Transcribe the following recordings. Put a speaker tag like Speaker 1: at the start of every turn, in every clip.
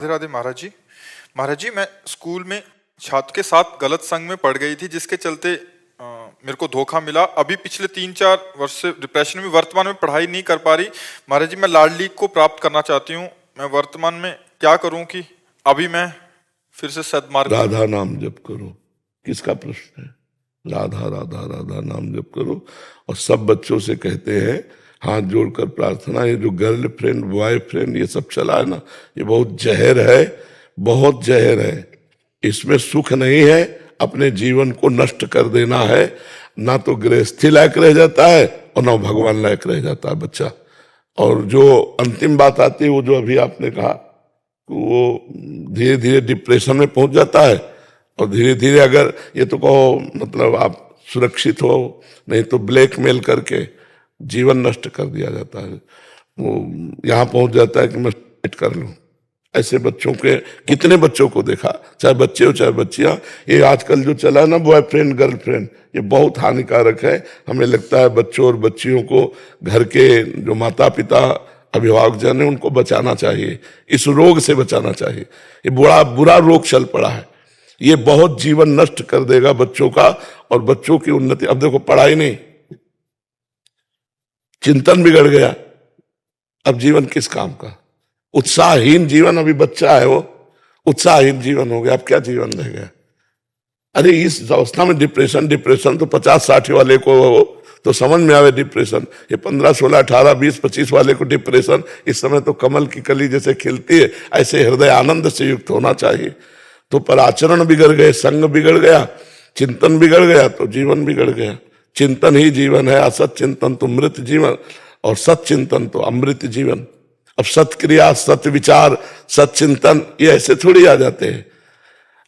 Speaker 1: राधे राधे महाराज जी। महाराज जी, मैं स्कूल में छात्र के साथ गलत संग में पड़ गई थी, जिसके चलते मेरे को धोखा मिला। अभी पिछले 3-4 वर्ष से डिप्रेशन में, वर्तमान में पढ़ाई नहीं कर पा रही। महाराज जी, मैं लाडली को प्राप्त करना चाहती हूँ। मैं वर्तमान में क्या करूँ कि अभी मैं फिर से सद्मार्ग।
Speaker 2: राधा नाम जप करो, किसका प्रश्न है? राधा राधा राधा नाम जप करो। और सब बच्चों से कहते हैं हाथ जोड़कर प्रार्थना, ये जो गर्लफ्रेंड बॉयफ्रेंड ये सब चला है ना, ये बहुत जहर है, बहुत जहर है। इसमें सुख नहीं है, अपने जीवन को नष्ट कर देना है। ना तो गृहस्थी लायक रह जाता है और ना भगवान लायक रह जाता है बच्चा। और जो अंतिम बात आती है, वो जो अभी आपने कहा, वो धीरे धीरे डिप्रेशन में पहुंच जाता है। और धीरे धीरे अगर ये तो कहो मतलब आप सुरक्षित हो, नहीं तो ब्लैकमेल करके जीवन नष्ट कर दिया जाता है। वो यहाँ पहुंच जाता है कि मैं सुसाइड कर लूं। ऐसे बच्चों के कितने बच्चों को देखा, चाहे बच्चे हो चाहे बच्चियां। ये आजकल जो चला ना बॉयफ्रेंड गर्लफ्रेंड, ये बहुत हानिकारक है। हमें लगता है बच्चों और बच्चियों को घर के जो माता पिता अभिभावक जन है उनको बचाना चाहिए, इस रोग से बचाना चाहिए। ये बड़ा बुरा रोग चल पड़ा है, ये बहुत जीवन नष्ट कर देगा बच्चों का और बच्चों की उन्नति। अब देखो, पढ़ाई नहीं, चिंतन बिगड़ गया, अब जीवन किस काम का? उत्साहहीन जीवन, अभी बच्चा है वो, उत्साहहीन जीवन हो गया, अब क्या जीवन रह गया? अरे इस अवस्था में डिप्रेशन तो 50-60 वाले को हो तो समझ में आवे डिप्रेशन। ये 15, 16, 18, 20, 25 वाले को डिप्रेशन, इस समय तो कमल की कली जैसे खिलती है, ऐसे हृदय आनंद से युक्त होना चाहिए। तो पर आचरण बिगड़ गए, संग बिगड़ गया, चिंतन बिगड़ गया तो जीवन बिगड़ गया। चिंतन ही जीवन है, असत चिंतन तो मृत जीवन, और सत चिंतन तो अमृत जीवन। अब सत क्रिया, सत विचार, सत चिंतन ये ऐसे थोड़ी आ जाते हैं।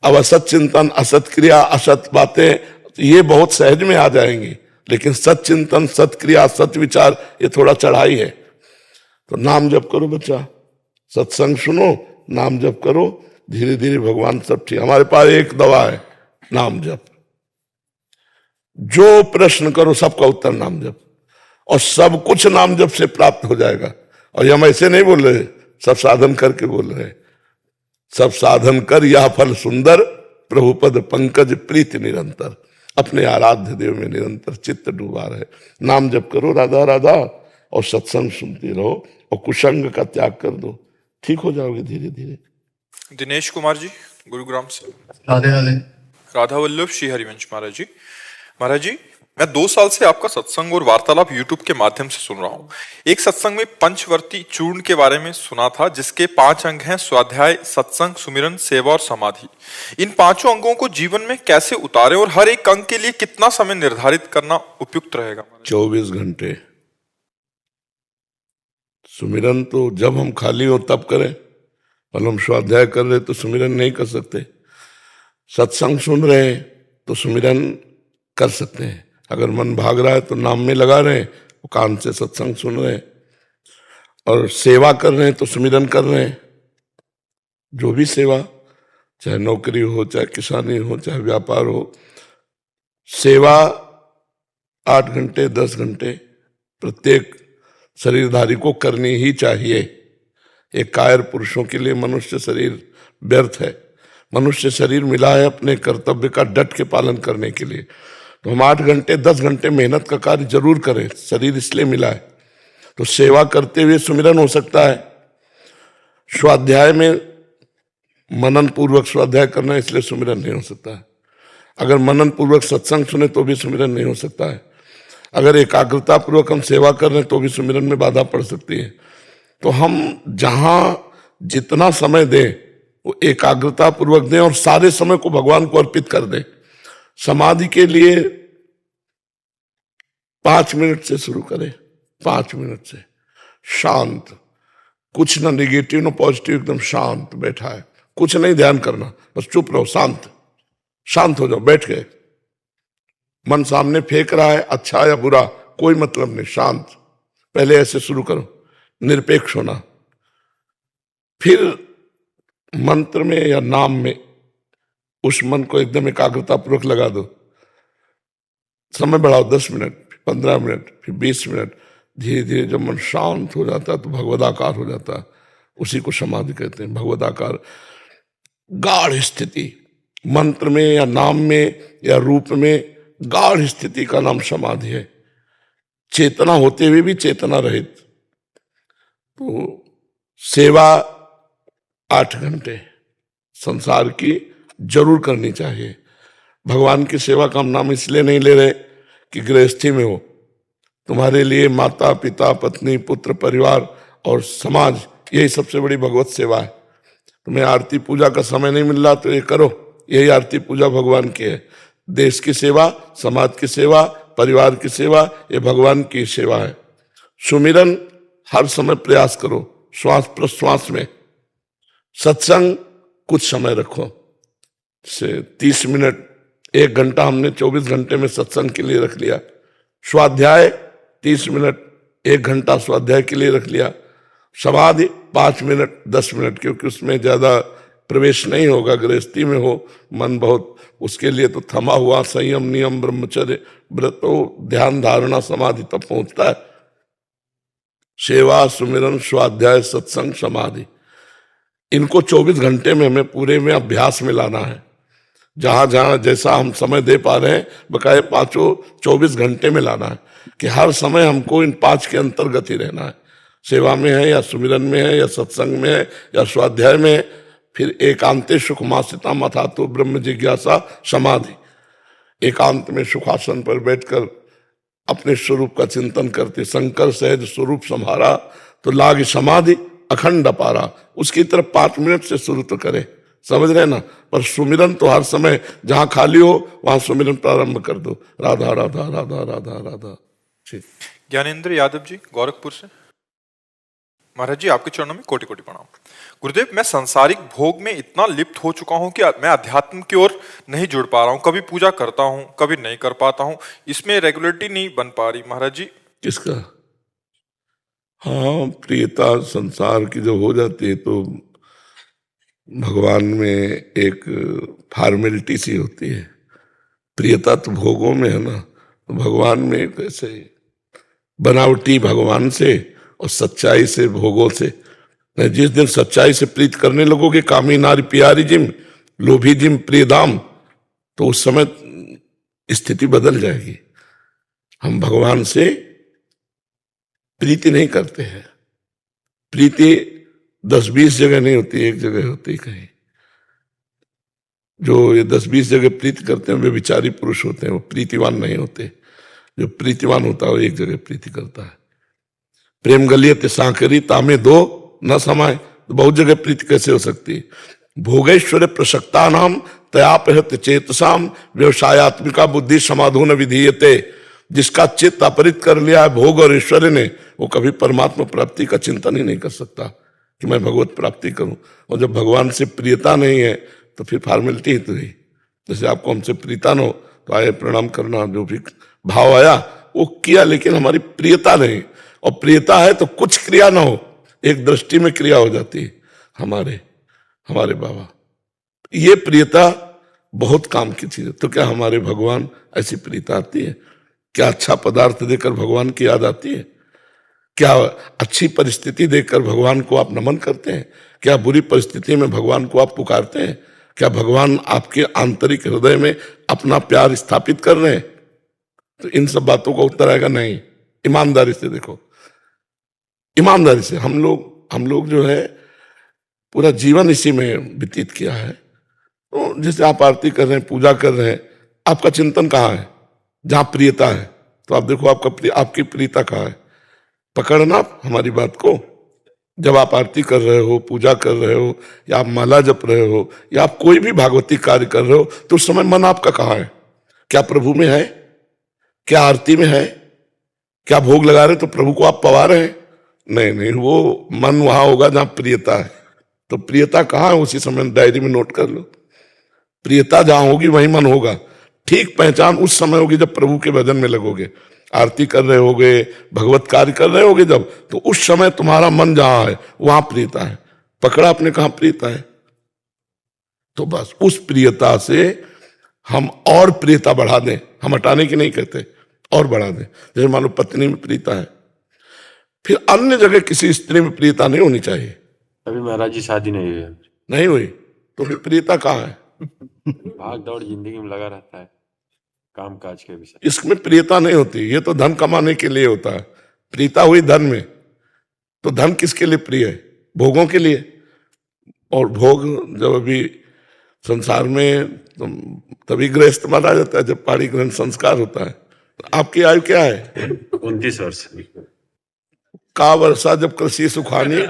Speaker 2: अब असत चिंतन, असत क्रिया, असत बातें ये बहुत सहज में आ जाएंगी, लेकिन सत चिंतन, सत क्रिया, सत विचार ये थोड़ा चढ़ाई है। तो नाम जप करो बच्चा, सत्संग सुनो, नाम जप करो, धीरे धीरे भगवान सब ठीक। हमारे पास एक दवा है, नाम जप। जो प्रश्न करो सबका उत्तर नाम जप, और सब कुछ नाम जप से प्राप्त हो जाएगा। और हम ऐसे नहीं बोल रहे, सब साधन करके बोल रहे, सब साधन कर यह फल सुंदर, प्रभुपद पंकज प्रीति निरंतर। अपने आराध्य देव में निरंतर चित्त डूबा रहे। नाम जप करो राधा राधा, और सत्संग सुनती रहो, और कुसंग का त्याग कर दो, ठीक हो जाओगे धीरे धीरे।
Speaker 1: दिनेश कुमार जी, गुरुग्राम से।
Speaker 3: राधे राधे।
Speaker 1: राधा वल्लभ श्री हरिवंश महाराज जी। महाराज जी, मैं 2 साल से आपका सत्संग और वार्तालाप यूट्यूब के माध्यम से सुन रहा हूँ। एक सत्संग में पंचवर्ती चूर्ण के बारे में सुना था, जिसके 5 अंग हैं: स्वाध्याय, सत्संग, सुमिरन, सेवा और समाधि। इन 5 अंगों को जीवन में कैसे उतारे और हर एक अंग के लिए कितना समय निर्धारित करना उपयुक्त रहेगा?
Speaker 2: 24 घंटे। सुमिरन तो जब हम खाली हो तब करें, और हम स्वाध्याय कर रहे तो सुमिरन नहीं कर सकते। सत्संग सुन रहे हैं तो सुमिरन कर सकते हैं। अगर मन भाग रहा है तो नाम में लगा रहे हैं, वो कान से सत्संग सुन रहे हैं। और सेवा कर रहे हैं तो सुमिरन कर रहे हैं। जो भी सेवा, चाहे नौकरी हो, चाहे किसानी हो, चाहे व्यापार हो, सेवा 8 घंटे 10 घंटे प्रत्येक शरीरधारी को करनी ही चाहिए। एक कायर पुरुषों के लिए मनुष्य शरीर व्यर्थ है। मनुष्य शरीर मिला है अपने कर्तव्य का डट के पालन करने के लिए। तो हम 8 घंटे 10 घंटे मेहनत का कार्य जरूर करें, शरीर इसलिए मिला है। तो सेवा करते हुए सुमिरन हो सकता है। स्वाध्याय में मनन पूर्वक स्वाध्याय करना, इसलिए सुमिरन नहीं हो सकता है। अगर मनन पूर्वक सत्संग सुने तो भी सुमिरन नहीं हो सकता है। अगर एकाग्रता पूर्वक हम सेवा कर रहे हैं तो भी सुमिरन में बाधा पड़ सकती है। तो हम जहां जितना समय दें वो एकाग्रता पूर्वक दें, और सारे समय को भगवान को अर्पित कर दें। समाधि के लिए 5 मिनट से शुरू करें, 5 मिनट से शांत, कुछ ना निगेटिव ना पॉजिटिव, एकदम शांत बैठा है, कुछ नहीं ध्यान करना, बस चुप रहो, शांत शांत हो जाओ, बैठ गए। मन सामने फेंक रहा है, अच्छा या बुरा कोई मतलब नहीं, शांत। पहले ऐसे शुरू करो, निरपेक्ष होना। फिर मंत्र में या नाम में उस मन को एकदम एकाग्रता पूर्वक लगा दो। समय बढ़ाओ, 10 मिनट, 15 मिनट, फिर 20 मिनट। धीरे धीरे जब मन शांत हो जाता है तो भगवदाकार हो जाता है। उसी को समाधि कहते हैं। भगवदाकार गाढ़ स्थिति, मंत्र में या नाम में या रूप में गाढ़ स्थिति का नाम समाधि है। चेतना होते हुए भी चेतना रहित। तो सेवा 8 घंटे संसार की जरूर करनी चाहिए। भगवान की सेवा का हम नाम इसलिए नहीं ले रहे कि गृहस्थी में हो। तुम्हारे लिए माता पिता पत्नी पुत्र परिवार और समाज, यही सबसे बड़ी भगवत सेवा है। तुम्हें आरती पूजा का समय नहीं मिल रहा तो ये करो, यही आरती पूजा भगवान की है। देश की सेवा, समाज की सेवा, परिवार की सेवा, ये भगवान की सेवा है। सुमिरन हर समय प्रयास करो, श्वास प्रश्वास में। सत्संग कुछ समय रखो, से 30 मिनट 1 घंटा हमने 24 घंटे में सत्संग के लिए रख लिया। स्वाध्याय 30 मिनट 1 घंटा स्वाध्याय के लिए रख लिया। समाधि 5 मिनट 10 मिनट, क्योंकि उसमें ज्यादा प्रवेश नहीं होगा। गृहस्थी में हो मन बहुत, उसके लिए तो थमा हुआ संयम नियम ब्रह्मचर्य व्रतो ध्यान धारणा समाधि तब पहुंचता है। सेवा सुमिरन स्वाध्याय सत्संग समाधि, इनको 24 घंटे में हमें पूरे में अभ्यास में लाना है। जहां जहां जैसा हम समय दे पा रहे हैं बकाये 5 24 घंटे में लाना है कि हर समय हमको इन 5 के अंतर्गत ही रहना है। सेवा में है या सुमिरन में है या सत्संग में है या स्वाध्याय में है। फिर एकांते सुख मासिता मथा तो ब्रह्म जिज्ञासा समाधि, एकांत में सुखासन पर बैठकर अपने स्वरूप का चिंतन करते शंकर सहज स्वरूप संहारा तो लाग समाधि अखंड अपारा। उसकी तरफ 5 मिनट से शुरू तो करें, समझ रहे ना। पर सुमिरन तो हर समय जहां खाली हो वहां सुमिरन प्रारंभ कर दो। राधा राधा राधा राधा राधा। ठीक।
Speaker 1: ज्ञानेंद्र यादव जी गोरखपुर से। महाराज जी आपके चरणों में कोटि कोटि प्रणाम। गुरुदेव, मैं सांसारिक भोग में इतना लिप्त हो चुका हूं कि मैं अध्यात्म की ओर नहीं जुड़ पा रहा हूं। कभी पूजा करता हूं, कभी नहीं कर पाता हूं। इसमें रेगुलरिटी नहीं बन पा रही महाराज जी।
Speaker 2: किसका? हाँ, प्रियता संसार की जो हो जाती है तो भगवान में एक फॉर्मेलिटी सी होती है। प्रियता तो भोगों में है ना, तो भगवान में कैसे बनावटी भगवान से और सच्चाई से भोगों से। जिस दिन सच्चाई से प्रीत करने लगोगे, कामी नारी प्यारी जिम लोभी जिम प्रियदाम, तो उस समय स्थिति बदल जाएगी। हम भगवान से प्रीति नहीं करते हैं। प्रीति 10-20 जगह नहीं होती, एक जगह होती कहीं। जो ये 10-20 जगह प्रीति करते हैं वे विचारी पुरुष होते हैं, वो प्रीतिवान नहीं होते। जो प्रीतिवान होता है वो एक जगह प्रीति करता है। प्रेम गलियत सांकरी तामे दो न समाये, तो बहुत जगह प्रीति कैसे हो सकती है। भोगेश्वर प्रसक्ता नाम तयापहत चेतसाम व्यवसायत्मिका बुद्धि समाधो न विधीयते। जिसका चित्त अपहृत कर लिया है भोग और ऐश्वर्य ने, वो कभी परमात्मा प्राप्ति का चिंतन ही नहीं कर सकता कि मैं भगवत प्राप्ति करूं। और जब भगवान से प्रियता नहीं है तो फिर फॉर्मेलिटी ही तो है। जैसे आपको हमसे प्रीता न हो तो आए प्रणाम करना, जो भी भाव आया वो किया, लेकिन हमारी प्रियता नहीं। और प्रियता है तो कुछ क्रिया ना हो, एक दृष्टि में क्रिया हो जाती है। हमारे बाबा, ये प्रियता बहुत काम की चीज है। तो क्या हमारे भगवान ऐसी प्रियता आती है? क्या अच्छा पदार्थ देकर भगवान की याद आती है? क्या अच्छी परिस्थिति देखकर भगवान को आप नमन करते हैं? क्या बुरी परिस्थिति में भगवान को आप पुकारते हैं? क्या भगवान आपके आंतरिक हृदय में अपना प्यार स्थापित कर रहे हैं? तो इन सब बातों का उत्तर आएगा नहीं। ईमानदारी से देखो, ईमानदारी से। हम लोग जो है पूरा जीवन इसी में व्यतीत किया है। तो जैसे आप आरती कर रहे हैं, पूजा कर रहे हैं, आपका चिंतन कहाँ है? जहां प्रियता है। तो आप देखो आपकी प्रियता कहाँ है। पकड़ना आप हमारी बात को। जब आप आरती कर रहे हो, पूजा कर रहे हो, या आप माला जप रहे हो, या आप कोई भी भागवती कार्य कर रहे हो, तो उस समय मन आपका कहाँ है? क्या प्रभु में है? क्या आरती में है? क्या भोग लगा रहे तो प्रभु को आप पवा रहे हैं? नहीं, वो मन वहां होगा जहां प्रियता है। तो प्रियता कहाँ है उसी समय डायरी में नोट कर लो। प्रियता जहां होगी वहीं मन होगा। ठीक पहचान उस समय होगी जब प्रभु के भजन में लगोगे, आरती कर रहे होगे, भगवत कार्य कर रहे होगे जब, तो उस समय तुम्हारा मन जहां है वहां प्रियता है। पकड़ा आपने कहां प्रियता है? तो बस उस प्रियता से हम और प्रियता बढ़ा दें। हम हटाने की नहीं कहते, और बढ़ा दें। जैसे मान लो पत्नी में प्रियता है, फिर अन्य जगह किसी स्त्री में प्रियता नहीं होनी चाहिए।
Speaker 3: अभी महाराज जी शादी नहीं हुई है।
Speaker 2: नहीं हुई तो फिर प्रियता कहाँ है?
Speaker 3: भाग दौड़ जिंदगी में लगा रहता है काम काज के विषय।
Speaker 2: इसमें प्रियता नहीं होती, ये तो धन कमाने के लिए होता है। प्रियता हुई धन में, तो धन किसके लिए प्रिय है? भोगों के लिए। और भोग जब अभी संसार में तभी गृहस्थ माना जाता है जब पाणी ग्रहण संस्कार होता है। आपकी आयु क्या है?
Speaker 3: 29 वर्ष।
Speaker 2: का वर्षा जब कृषि सुखानी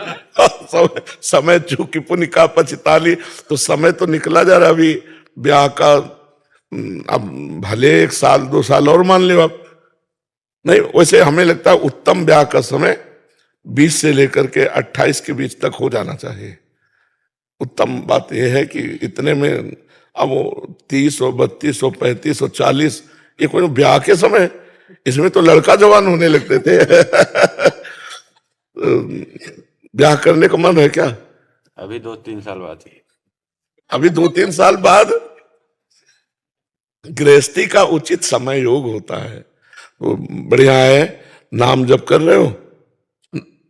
Speaker 2: समय चूकी पुण्य का पछताली। तो समय तो निकला जा रहा अभी ब्याह का। अब भले 1 साल 2 साल और मान लो आप। नहीं, वैसे हमें लगता है उत्तम ब्याह का समय 20 से लेकर के 28 के बीच तक हो जाना चाहिए। उत्तम बात यह है कि इतने में अब वो 30 हो 32 हो 35 हो 40, ये कोई ब्याह के समय, इसमें तो लड़का जवान होने लगते थे। ब्याह करने का मन है क्या?
Speaker 3: अभी 2-3 साल बाद ही।
Speaker 2: अभी 2-3 साल बाद गृहस्थी का उचित समय योग होता है। तो बढ़िया है। नाम जप कर रहे हो?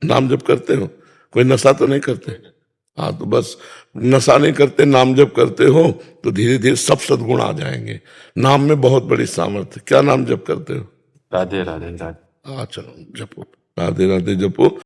Speaker 2: नाम जप करते हो? कोई नशा तो नहीं करते? हाँ, तो बस नशा नहीं करते, नाम जप करते हो तो धीरे धीरे सब सद्गुण आ जाएंगे। नाम में बहुत बड़ी सामर्थ्य। क्या नाम जप करते हो?
Speaker 3: राधे राधे राधे।
Speaker 2: हाँ, चलो जपो, राधे राधे जपो।